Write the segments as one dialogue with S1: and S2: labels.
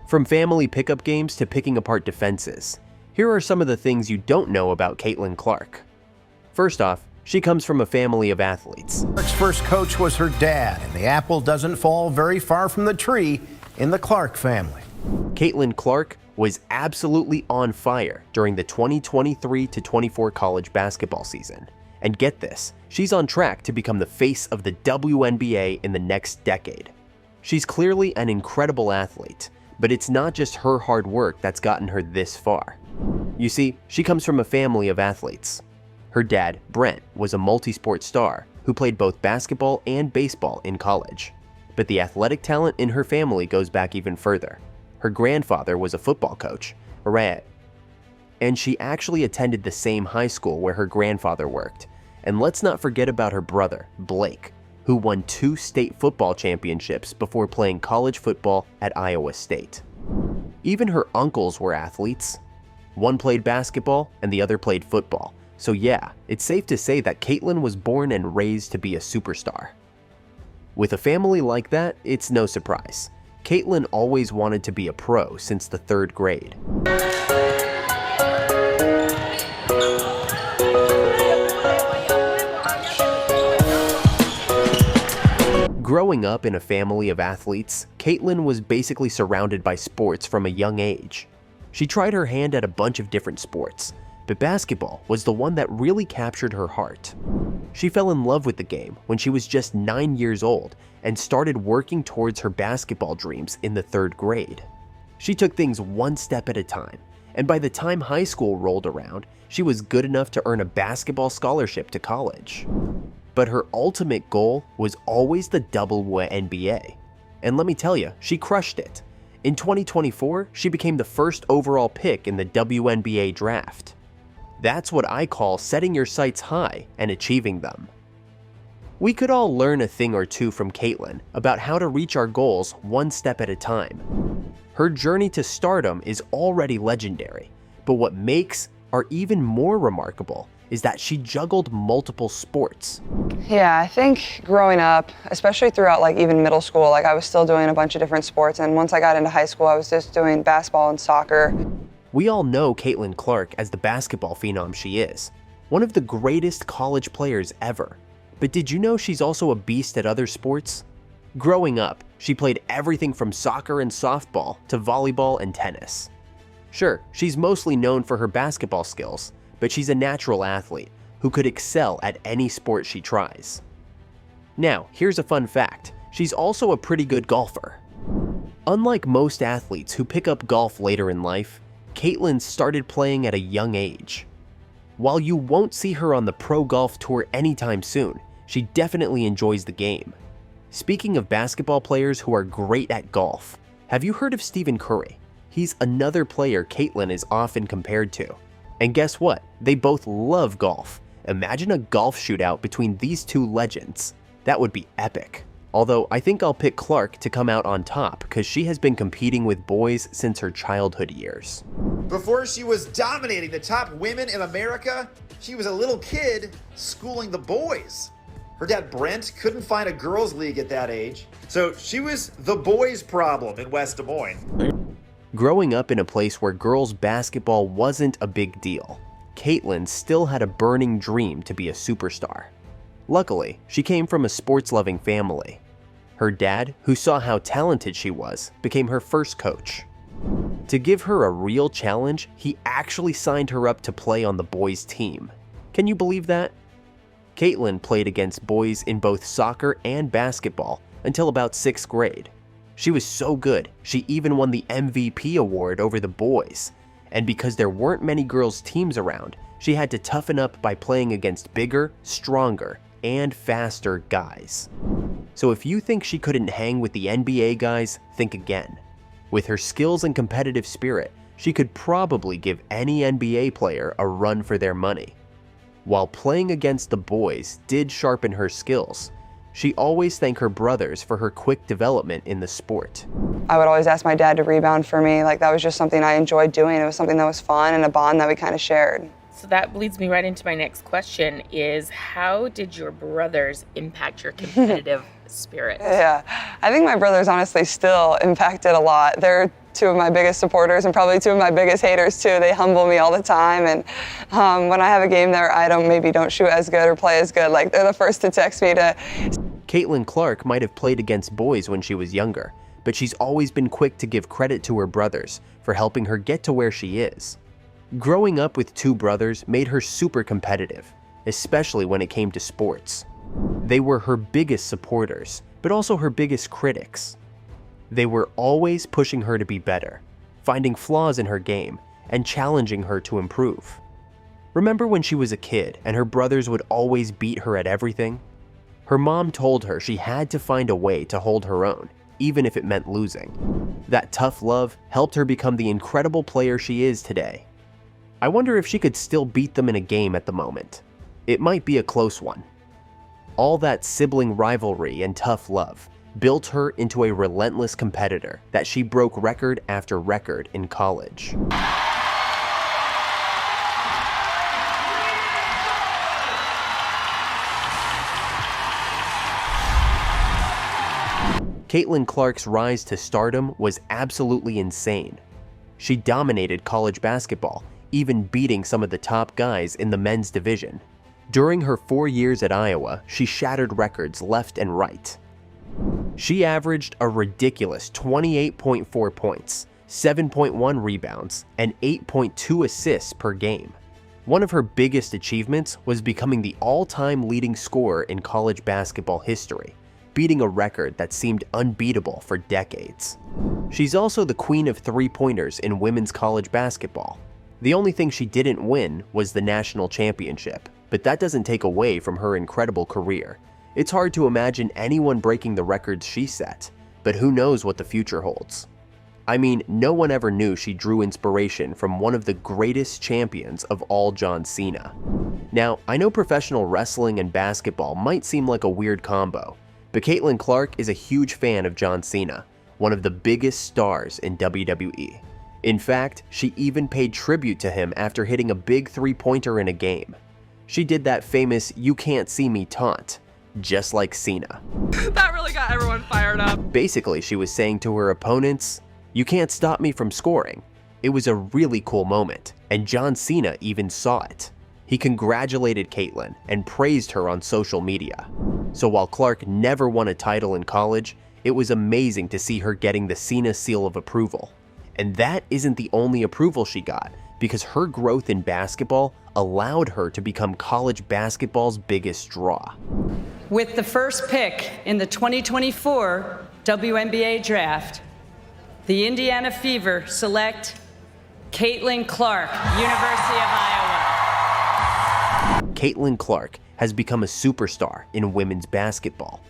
S1: From family pickup games to picking apart defenses, here are some of the things you don't know about Caitlin Clark. First off, she comes from a family of athletes.
S2: Clark's first coach was her dad, and the apple doesn't fall very far from the tree in the Clark family.
S1: Caitlin Clark was absolutely on fire during the 2023-24 college basketball season. And get this, she's on track to become the face of the WNBA in the next decade. She's clearly an incredible athlete, but it's not just her hard work that's gotten her this far. You see, she comes from a family of athletes. Her dad, Brent, was a multi-sport star who played both basketball and baseball in college. But the athletic talent in her family goes back even further. Her grandfather was a football coach, and she actually attended the same high school where her grandfather worked. And let's not forget about her brother, Blake, who won 2 state football championships before playing college football at Iowa State. Even her uncles were athletes. One played basketball and the other played football. So yeah, it's safe to say that Caitlin was born and raised to be a superstar. With a family like that, it's no surprise. Caitlin always wanted to be a pro since the 3rd grade. Growing up in a family of athletes, Caitlin was basically surrounded by sports from a young age. She tried her hand at a bunch of different sports, but basketball was the one that really captured her heart. She fell in love with the game when she was just 9 years old and started working towards her basketball dreams in the 3rd grade. She took things one step at a time, and by the time high school rolled around, she was good enough to earn a basketball scholarship to college. But her ultimate goal was always the WNBA. And let me tell you, she crushed it. In 2024, she became the first overall pick in the WNBA draft. That's what I call setting your sights high and achieving them. We could all learn a thing or two from Caitlin about how to reach our goals one step at a time. Her journey to stardom is already legendary, but what makes her even more remarkable is that she juggled multiple sports.
S3: Yeah, I think growing up, especially throughout even middle school, I was still doing a bunch of different sports, and once I got into high school, I was just doing basketball and soccer.
S1: We all know Caitlin Clark as the basketball phenom she is, one of the greatest college players ever. But did you know she's also a beast at other sports? Growing up, she played everything from soccer and softball to volleyball and tennis. Sure, she's mostly known for her basketball skills, but she's a natural athlete who could excel at any sport she tries. Now, here's a fun fact. She's also a pretty good golfer. Unlike most athletes who pick up golf later in life, Caitlin started playing at a young age. While you won't see her on the pro golf tour anytime soon, she definitely enjoys the game. Speaking of basketball players who are great at golf, have you heard of Stephen Curry? He's another player Caitlin is often compared to. And guess what? They both love golf. Imagine a golf shootout between these two legends. That would be epic. Although I think I'll pick Clark to come out on top because she has been competing with boys since her childhood years.
S4: Before she was dominating the top women in America, she was a little kid schooling the boys. Her dad, Brent, couldn't find a girls' league at that age, so she was the boys' problem in West Des Moines.
S1: Growing up in a place where girls' basketball wasn't a big deal, Caitlin still had a burning dream to be a superstar. Luckily, she came from a sports-loving family. Her dad, who saw how talented she was, became her first coach. To give her a real challenge, he actually signed her up to play on the boys' team. Can you believe that? Caitlin played against boys in both soccer and basketball until about 6th grade. She was so good, she even won the MVP award over the boys. And because there weren't many girls' teams around, she had to toughen up by playing against bigger, stronger, and faster guys. So if you think she couldn't hang with the NBA guys, think again. With her skills and competitive spirit, she could probably give any NBA player a run for their money. While playing against the boys did sharpen her skills, she always thanked her brothers for her quick development in the sport.
S3: I would always ask my dad to rebound for me. That was just something I enjoyed doing. It was something that was fun and a bond that we kind of shared.
S5: So that leads me right into my next question is, how did your brothers impact your competitive spirit?
S3: Yeah, I think my brothers honestly still impact it a lot. They're two of my biggest supporters and probably two of my biggest haters too. They humble me all the time, and when I have a game there I maybe don't shoot as good or play as good, like they're the first to text me to.
S1: Caitlin Clark might have played against boys when she was younger, but she's always been quick to give credit to her brothers for helping her get to where she is. Growing up with two brothers made her super competitive, especially when it came to sports. They were her biggest supporters, but also her biggest critics. They were always pushing her to be better, finding flaws in her game, and challenging her to improve. Remember when she was a kid and her brothers would always beat her at everything? Her mom told her she had to find a way to hold her own, even if it meant losing. That tough love helped her become the incredible player she is today. I wonder if she could still beat them in a game at the moment. It might be a close one. All that sibling rivalry and tough love built her into a relentless competitor that she broke record after record in college. Caitlin Clark's rise to stardom was absolutely insane. She dominated college basketball, even beating some of the top guys in the men's division. During her 4 years at Iowa, she shattered records left and right. She averaged a ridiculous 28.4 points, 7.1 rebounds, and 8.2 assists per game. One of her biggest achievements was becoming the all-time leading scorer in college basketball history, beating a record that seemed unbeatable for decades. She's also the queen of three-pointers in women's college basketball. The only thing she didn't win was the national championship, but that doesn't take away from her incredible career. It's hard to imagine anyone breaking the records she set, but who knows what the future holds. I mean, no one ever knew she drew inspiration from one of the greatest champions of all, John Cena. Now, I know professional wrestling and basketball might seem like a weird combo, but Caitlin Clark is a huge fan of John Cena, one of the biggest stars in WWE. In fact, she even paid tribute to him after hitting a big three-pointer in a game. She did that famous "you can't see me" taunt, just like Cena.
S6: That really got everyone fired up.
S1: Basically, she was saying to her opponents, "You can't stop me from scoring." It was a really cool moment, and John Cena even saw it. He congratulated Caitlin and praised her on social media. So while Clark never won a title in college, it was amazing to see her getting the Cena seal of approval. And that isn't the only approval she got, because her growth in basketball allowed her to become college basketball's biggest draw.
S7: With the first pick in the 2024 WNBA draft, the Indiana Fever select Caitlin Clark, University of Iowa.
S1: Caitlin Clark has become a superstar in women's basketball.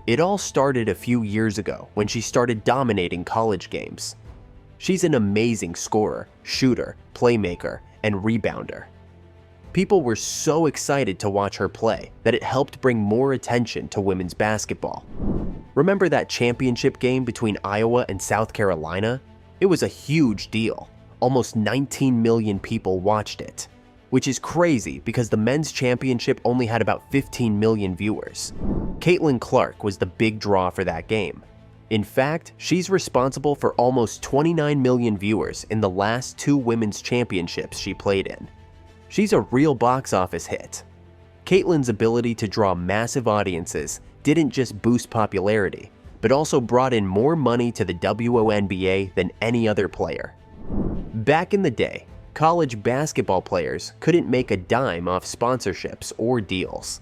S1: It all started a few years ago when she started dominating college games. She's an amazing scorer, shooter, playmaker, and rebounder. People were so excited to watch her play that it helped bring more attention to women's basketball. Remember that championship game between Iowa and South Carolina? It was a huge deal. Almost 19 million people watched it, which is crazy because the men's championship only had about 15 million viewers. Caitlin Clark was the big draw for that game. In fact, she's responsible for almost 29 million viewers in the last two women's championships she played in. She's a real box office hit. Caitlin's ability to draw massive audiences didn't just boost popularity, but also brought in more money to the WNBA than any other player. Back in the day, college basketball players couldn't make a dime off sponsorships or deals.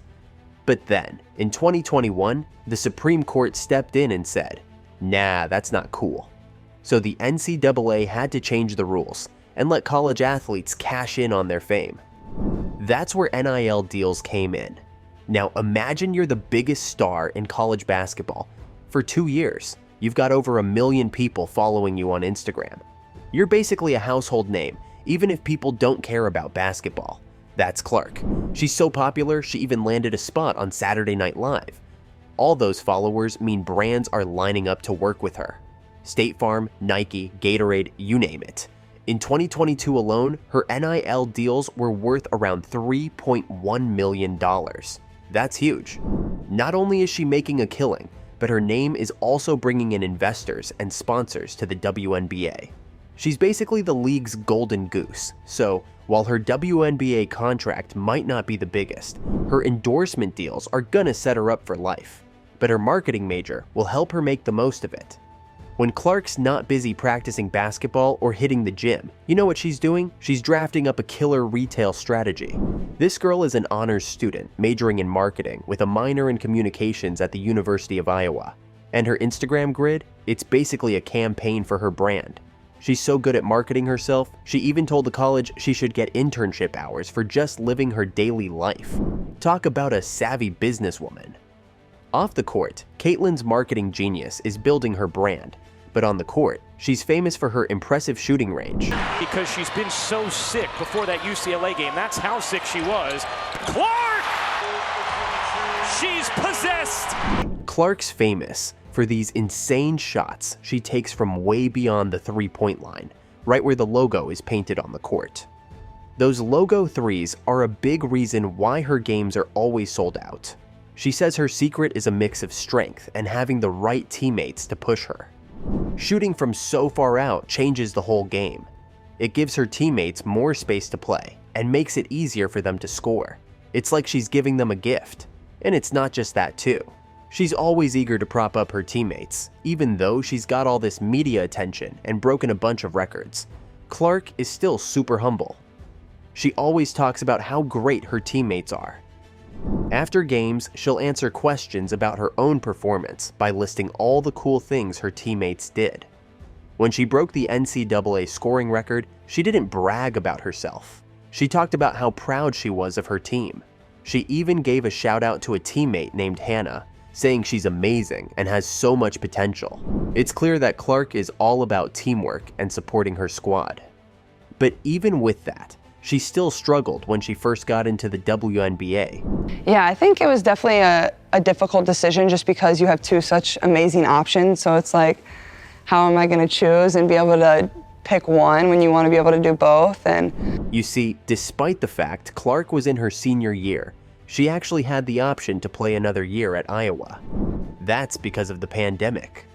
S1: But then, in 2021, the Supreme Court stepped in and said, "Nah, that's not cool." So the NCAA had to change the rules and let college athletes cash in on their fame. That's where NIL deals came in. Now imagine you're the biggest star in college basketball. For 2 years, you've got over 1 million people following you on Instagram. You're basically a household name, even if people don't care about basketball. That's Clark. She's so popular, she even landed a spot on Saturday Night Live. All those followers mean brands are lining up to work with her. State Farm, Nike, Gatorade, you name it. In 2022 alone, her NIL deals were worth around $3.1 million. That's huge. Not only is she making a killing, but her name is also bringing in investors and sponsors to the WNBA. She's basically the league's golden goose, so while her WNBA contract might not be the biggest, her endorsement deals are gonna set her up for life. But her marketing major will help her make the most of it. When Clark's not busy practicing basketball or hitting the gym, you know what she's doing? She's drafting up a killer retail strategy. This girl is an honors student majoring in marketing with a minor in communications at the University of Iowa. And her Instagram grid? It's basically a campaign for her brand. She's so good at marketing herself, she even told the college she should get internship hours for just living her daily life. Talk about a savvy businesswoman. Off the court, Caitlin's marketing genius is building her brand. But on the court, she's famous for her impressive shooting range.
S8: Because she's been so sick before that UCLA game. That's how sick she was. Clark! She's possessed!
S1: Clark's famous for these insane shots she takes from way beyond the three-point line, right where the logo is painted on the court. Those logo threes are a big reason why her games are always sold out. She says her secret is a mix of strength and having the right teammates to push her. Shooting from so far out changes the whole game. It gives her teammates more space to play and makes it easier for them to score. It's like she's giving them a gift. And it's not just that too. She's always eager to prop up her teammates, even though she's got all this media attention and broken a bunch of records. Clark is still super humble. She always talks about how great her teammates are. After games, she'll answer questions about her own performance by listing all the cool things her teammates did. When she broke the NCAA scoring record, she didn't brag about herself. She talked about how proud she was of her team. She even gave a shout out to a teammate named Hannah, saying she's amazing and has so much potential. It's clear that Clark is all about teamwork and supporting her squad. But even with that, she still struggled when she first got into the WNBA.
S3: Yeah, I think it was definitely a difficult decision just because you have two such amazing options. So it's like, how am I going to choose and be able to pick one when you want to be able to do both? And
S1: you see, despite the fact Clark was in her senior year, she actually had the option to play another year at Iowa. That's because of the pandemic.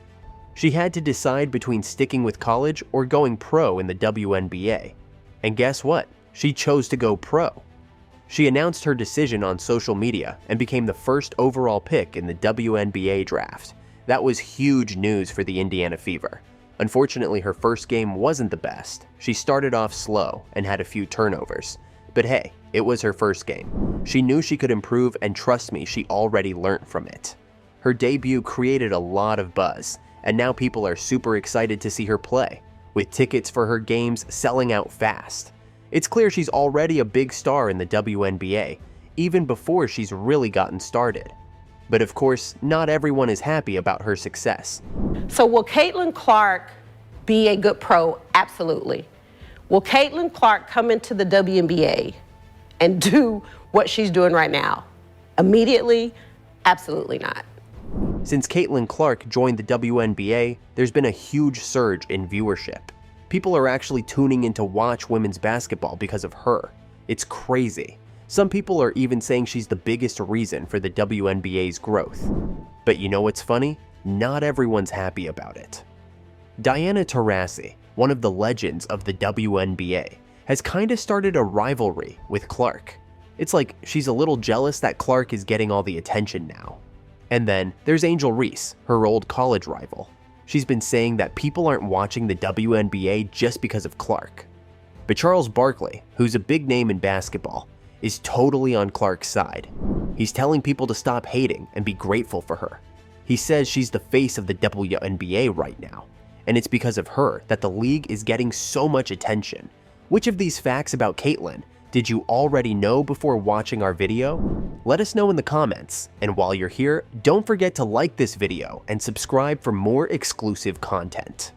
S1: She had to decide between sticking with college or going pro in the WNBA. And guess what? She chose to go pro. She announced her decision on social media and became the first overall pick in the WNBA draft. That was huge news for the Indiana Fever. Unfortunately, her first game wasn't the best. She started off slow and had a few turnovers. But hey, it was her first game. She knew she could improve, and trust me, she already learned from it. Her debut created a lot of buzz, and now people are super excited to see her play, with tickets for her games selling out fast. It's clear she's already a big star in the WNBA, even before she's really gotten started. But of course, not everyone is happy about her success.
S9: So will Caitlin Clark be a good pro? Absolutely. Will Caitlin Clark come into the WNBA and do what she's doing right now? Immediately? Absolutely not.
S1: Since Caitlin Clark joined the WNBA, there's been a huge surge in viewership. People are actually tuning in to watch women's basketball because of her. It's crazy. Some people are even saying she's the biggest reason for the WNBA's growth. But you know what's funny? Not everyone's happy about it. Diana Taurasi, one of the legends of the WNBA, has kinda started a rivalry with Clark. It's like she's a little jealous that Clark is getting all the attention now. And then there's Angel Reese, her old college rival. She's been saying that people aren't watching the WNBA just because of Clark. But Charles Barkley, who's a big name in basketball, is totally on Clark's side. He's telling people to stop hating and be grateful for her. He says she's the face of the WNBA right now, and it's because of her that the league is getting so much attention. Which of these facts about Caitlin did you already know before watching our video? Let us know in the comments, and while you're here, don't forget to like this video and subscribe for more exclusive content.